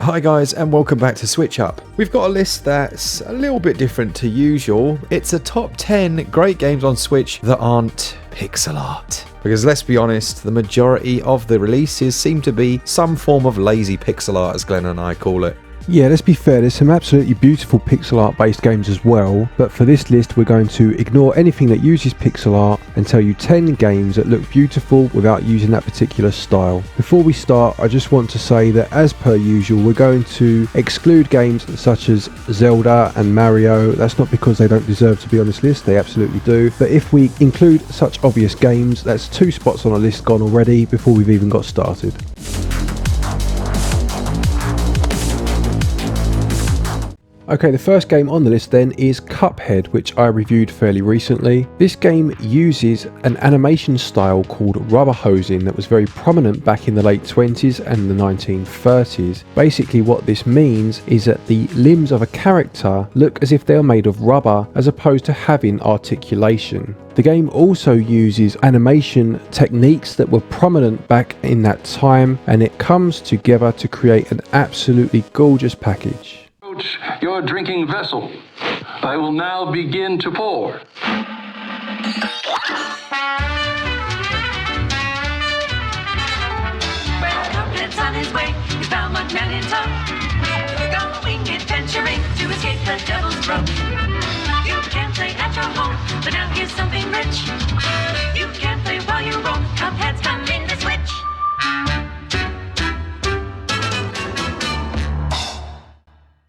Hi guys and welcome back to SwitchUp. We've got a list that's a little bit different to usual. It's a top 10 great games on Switch that aren't pixel art. Because let's be honest, the majority of the releases seem to be some form of lazy pixel art, as Glen and I call it. Yeah, let's be fair, there's some absolutely beautiful pixel art based games as well, but for this list we're going to ignore anything that uses pixel art and tell you 10 games that look beautiful without using that particular style. Before we start, I just want to say that as per usual, we're going to exclude games such as Zelda and Mario. That's not because they don't deserve to be on this list, they absolutely do, but if we include such obvious games, that's 2 spots on a list gone already before we've even got started. Okay, the first game on the list then is Cuphead, which I reviewed fairly recently. This game uses an animation style called rubber hosing that was very prominent back in the late 20s and the 1930s. Basically what this means is that the limbs of a character look as if they are made of rubber as opposed to having articulation. The game also uses animation techniques that were prominent back in that time, and it comes together to create an absolutely gorgeous package. Your drinking vessel. I will now begin to pour. Well, Cuphead's on his way. He's found Mud Man in tow. Going adventuring to escape the devil's throat. You can play at your home, but now here's something rich. You can play while you roam. Cuphead's coming to Switch.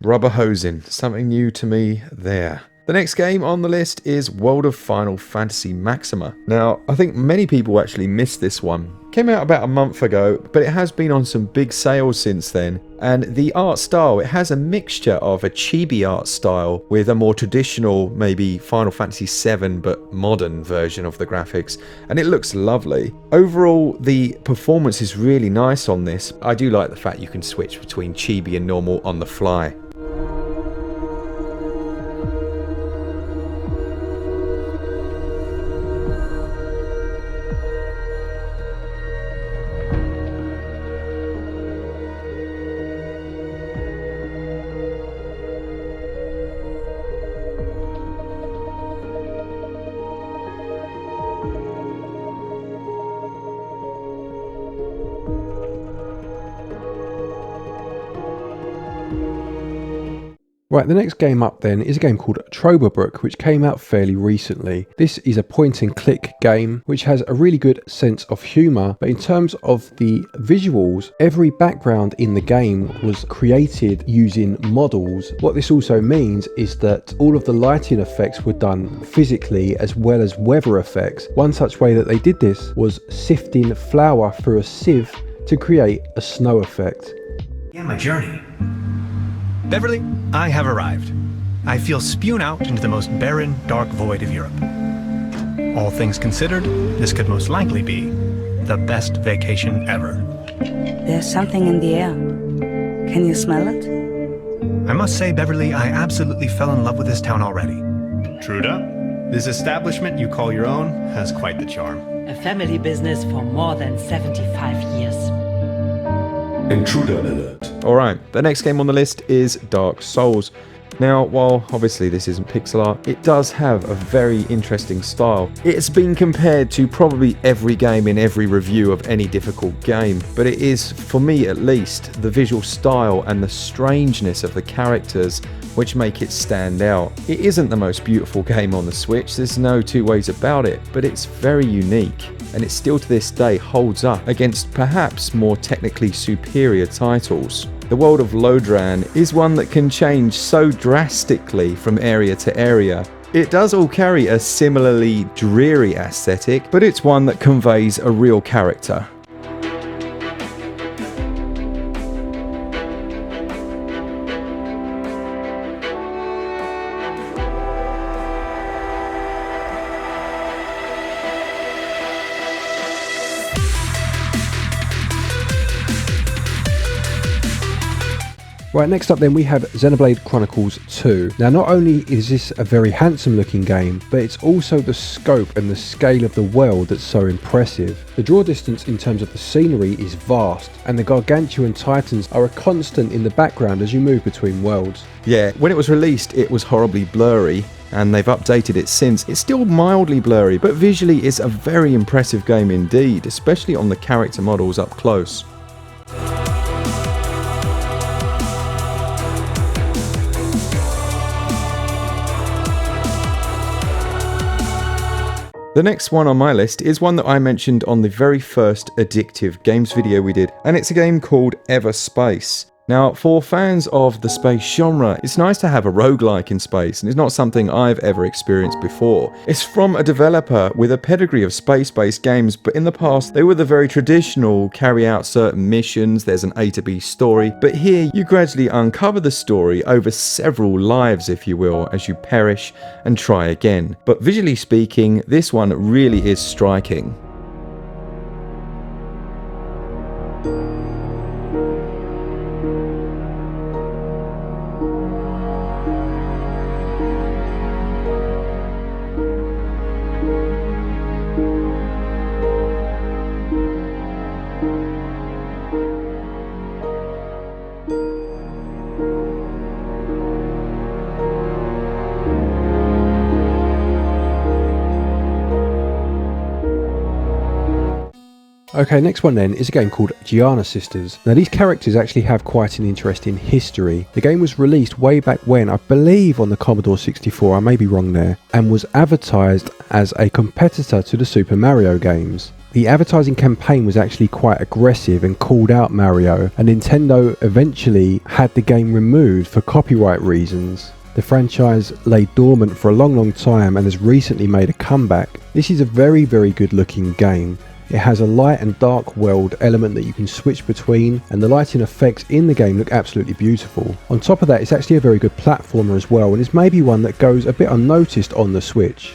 Rubber hosing, something new to me there. The next game on the list is World of Final Fantasy Maxima. Now, I think many people actually missed this one. Came out about a month ago, but it has been on some big sales since then. And the art style, it has a mixture of a chibi art style with a more traditional, maybe Final Fantasy VII, but modern version of the graphics. And it looks lovely. Overall, the performance is really nice on this. I do like the fact you can switch between chibi and normal on the fly. Right, the next game up then is a game called Brook, which came out fairly recently. This is a point and click game which has a really good sense of humour, but in terms of the visuals, every background in the game was created using models. What this also means is that all of the lighting effects were done physically as well as weather effects. One such way that they did this was sifting flour through a sieve to create a snow effect. Yeah, my journey. Beverly, I have arrived. I feel spewed out into the most barren, dark void of Europe. All things considered, this could most likely be the best vacation ever. There's something in the air. Can you smell it? I must say, Beverly, I absolutely fell in love with this town already. Truda, this establishment you call your own has quite the charm. A family business for more than 75 years. Intruder alert. Alright, the next game on the list is Dark Souls. Now, while obviously this isn't pixel art, it does have a very interesting style. It's been compared to probably every game in every review of any difficult game, but it is, for me at least, the visual style and the strangeness of the characters which make it stand out. It isn't the most beautiful game on the Switch, there's no two ways about it, but it's very unique, and it still to this day holds up against perhaps more technically superior titles. The world of Lodran is one that can change so drastically from area to area. It does all carry a similarly dreary aesthetic, but it's one that conveys a real character. Right, next up then we have Xenoblade Chronicles 2. Now not only is this a very handsome looking game, but it's also the scope and the scale of the world that's so impressive. The draw distance in terms of the scenery is vast, and the gargantuan titans are a constant in the background as you move between worlds. Yeah, when it was released it was horribly blurry, and they've updated it since. It's still mildly blurry, but visually it's a very impressive game indeed, especially on the character models up close. The next one on my list is one that I mentioned on the very first addictive games video we did, and it's a game called Everspice. Now, for fans of the space genre, it's nice to have a roguelike in space, and it's not something I've ever experienced before. It's from a developer with a pedigree of space-based games, but in the past they were the very traditional carry out certain missions, there's an A to B story, but here you gradually uncover the story over several lives, if you will, as you perish and try again. But visually speaking, this one really is striking. Okay, next one then is a game called Giana Sisters. Now these characters actually have quite an interesting history. The game was released way back when, I believe on the Commodore 64, I may be wrong there, and was advertised as a competitor to the Super Mario games. The advertising campaign was actually quite aggressive and called out Mario, and Nintendo eventually had the game removed for copyright reasons. The franchise lay dormant for a long time and has recently made a comeback. This is a very good looking game. It has a light and dark world element that you can switch between, and the lighting effects in the game look absolutely beautiful. On top of that, it's actually a very good platformer as well, and it's maybe one that goes a bit unnoticed on the Switch.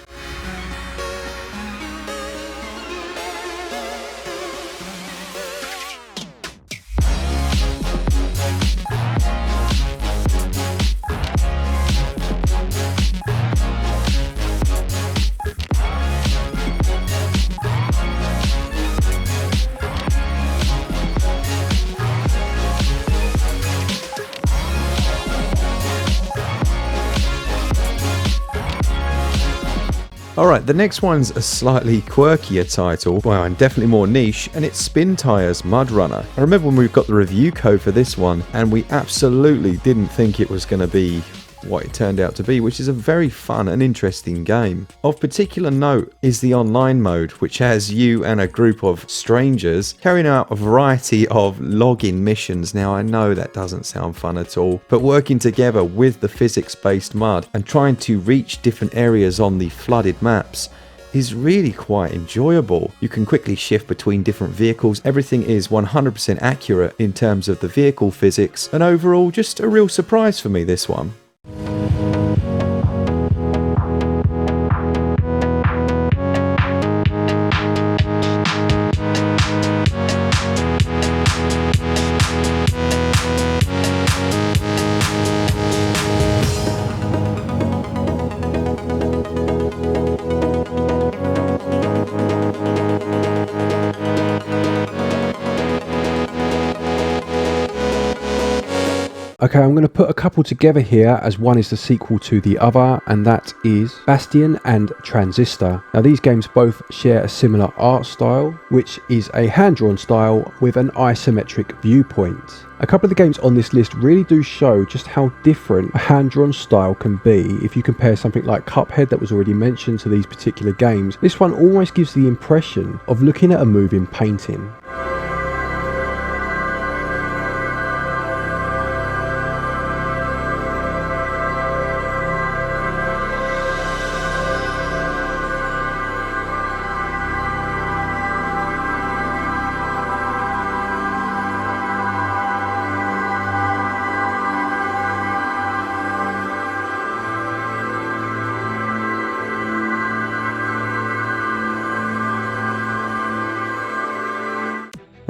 Alright, the next one's a slightly quirkier title, well, and definitely more niche, and it's Spintires Mud Runner. I remember when we got the review code for this one, and we absolutely didn't think it was going to be what it turned out to be, which is a very fun and interesting game. Of particular note is the online mode, which has you and a group of strangers carrying out a variety of login missions. Now I know that doesn't sound fun at all, but working together with the physics-based mud and trying to reach different areas on the flooded maps is really quite enjoyable. You can quickly shift between different vehicles, everything is 100% accurate in terms of the vehicle physics, and overall just a real surprise for me, this one. Okay, I'm going to put a couple together here, as one is the sequel to the other, and that is Bastian and Transistor. Now these games both share a similar art style, which is a hand-drawn style with an isometric viewpoint. A couple of the games on this list really do show just how different a hand-drawn style can be. If you compare something like Cuphead that was already mentioned to these particular games, this one almost gives the impression of looking at a moving painting.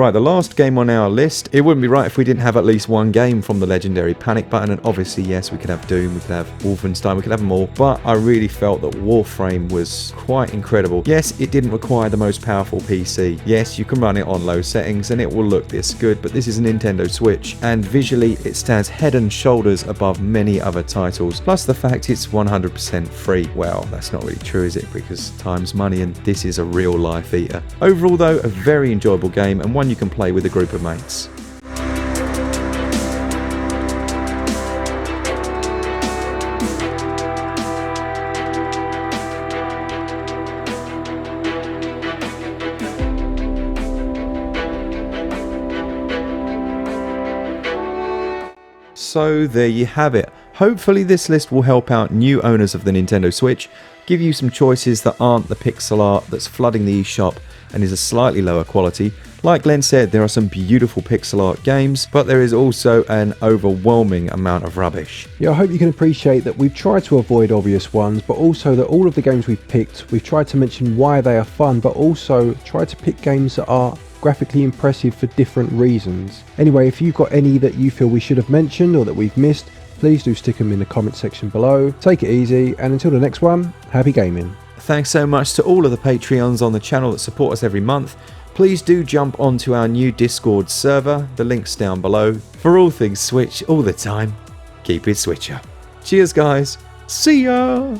Right, the last game on our list, it wouldn't be right if we didn't have at least one game from the legendary Panic Button, and obviously, yes, we could have Doom, we could have Wolfenstein, we could have them all, but I really felt that Warframe was quite incredible. Yes, it didn't require the most powerful PC. Yes, you can run it on low settings and it will look this good, but this is a Nintendo Switch, and visually it stands head and shoulders above many other titles, plus the fact it's 100% free. Well, that's not really true, is it? Because time's money and this is a real life eater. Overall though, a very enjoyable game and one you can play with a group of mates. So there you have it. Hopefully this list will help out new owners of the Nintendo Switch, give you some choices that aren't the pixel art that's flooding the eShop and is a slightly lower quality. Like Glen said, there are some beautiful pixel art games, but there is also an overwhelming amount of rubbish. Yeah, I hope you can appreciate that we've tried to avoid obvious ones, but also that all of the games we've picked, we've tried to mention why they are fun, but also tried to pick games that are graphically impressive for different reasons. Anyway, if you've got any that you feel we should have mentioned or that we've missed, please do stick them in the comment section below. Take it easy, and until the next one, happy gaming. Thanks so much to all of the Patreons on the channel that support us every month. Please do jump onto our new Discord server, the link's down below. For all things Switch, all the time, keep it Switch up. Cheers guys, see ya!